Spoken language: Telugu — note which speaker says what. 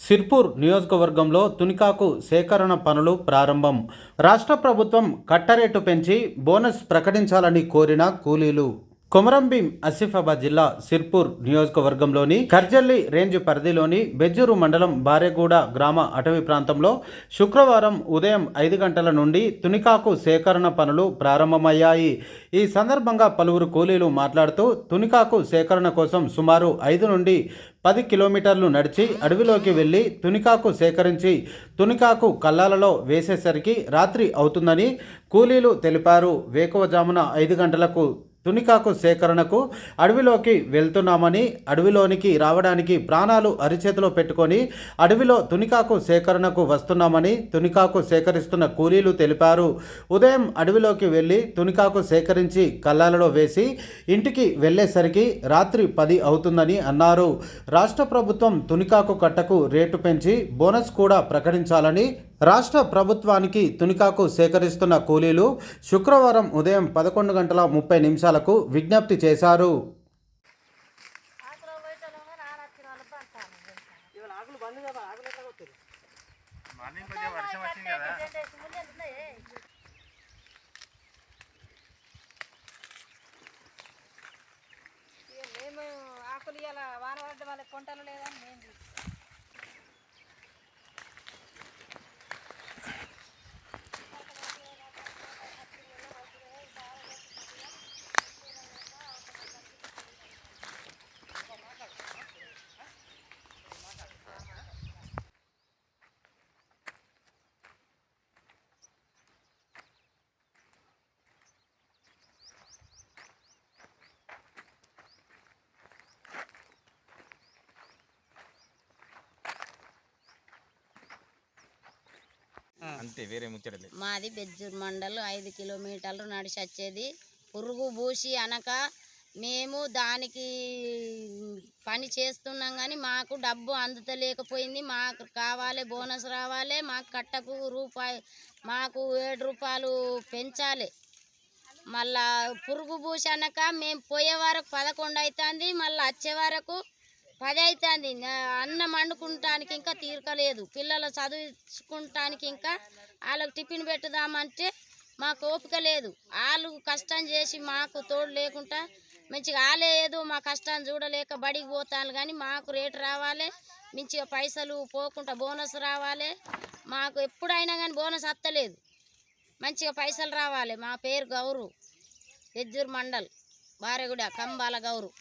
Speaker 1: సిర్పూర్ నియోజకవర్గంలో తునికాకు సేకరణ పనులు ప్రారంభం. రాష్ట్ర ప్రభుత్వం కట్టరేటు పెంచి బోనస్ ప్రకటించాలని కోరిన కూలీలు. కొమరంభీం ఆసిఫాబాద్ జిల్లా సిర్పూర్ నియోజకవర్గంలోని కర్జల్లి రేంజ్ పరిధిలోని బెజ్జూరు మండలం బారెగూడ గ్రామ అటవీ ప్రాంతంలో శుక్రవారం ఉదయం 5 గంటల నుండి తునికాకు సేకరణ పనులు ప్రారంభమయ్యాయి. ఈ సందర్భంగా పలువురు కూలీలు మాట్లాడుతూ తునికాకు సేకరణ కోసం సుమారు 5 నుండి 10 కిలోమీటర్లు నడిచి అడవిలోకి వెళ్లి తునికాకు సేకరించి తునికాకు కల్లాలలో వేసేసరికి రాత్రి అవుతుందని కూలీలు తెలిపారు. వేకువజామున 5 గంటలకు తునికాకు సేకరణకు అడవిలోకి వెళ్తున్నామని, అడవిలోనికి రావడానికి ప్రాణాలు అరిచేతిలో పెట్టుకొని అడవిలో తునికాకు సేకరణకు వస్తున్నామని తునికాకు సేకరిస్తున్న కూలీలు తెలిపారు. ఉదయం అడవిలోకి వెళ్ళి తునికాకు సేకరించి కల్లాలలో వేసి ఇంటికి వెళ్ళేసరికి రాత్రి 10 అవుతుందని అన్నారు. రాష్ట్ర ప్రభుత్వం తునికాకు కట్టకు రేటు పెంచి బోనస్ కూడా ప్రకటించాలని రాష్ట్ర ప్రభుత్వానికి తునికాకు సేకరిస్తున్న కూలీలు శుక్రవారం ఉదయం 11:30 విజ్ఞప్తి చేశారు.
Speaker 2: ఆకులు ఇలా వాన పడ్డ వాళ్ళకి కొంటలు లేదని మేము
Speaker 3: అంతే, వేరే ముచ్చటలే.
Speaker 4: మాది బెజ్జూర్ మండల్ 5 కిలోమీటర్లు నడిచి వచ్చేది. పురుగు పూసి అనక మేము దానికి పని చేస్తున్నాం కానీ మాకు డబ్బు అందుతలేకపోయింది. మాకు కావాలి, బోనస్ రావాలి, మాకు కట్టకు మాకు 7 రూపాయలు పెంచాలి. మళ్ళా పురుగు పూసి అనక మేము పోయే వరకు 11 అవుతుంది, మళ్ళీ వచ్చే వరకు 10 అవుతుంది. అన్నం వండుకుంటానికి ఇంకా తీరకలేదు, పిల్లలు చదువుకుంటానికి ఇంకా వాళ్ళకి టిఫిన్ పెట్టుదామంటే మాకు ఓపిక లేదు. వాళ్ళు కష్టం చేసి మాకు తోడు లేకుండా మంచిగా ఆలేదు, మా కష్టం చూడలేక బడికి పోతాను కానీ మాకు రేటు రావాలి, మంచిగా పైసలు పోకుండా బోనస్ రావాలి. మాకు ఎప్పుడైనా కానీ బోనస్ వస్తలేదు, మంచిగా పైసలు రావాలి. మా పేరు గౌరు, బెజ్జూర్ మండల్ బారెగూడ కంబాల గౌరు.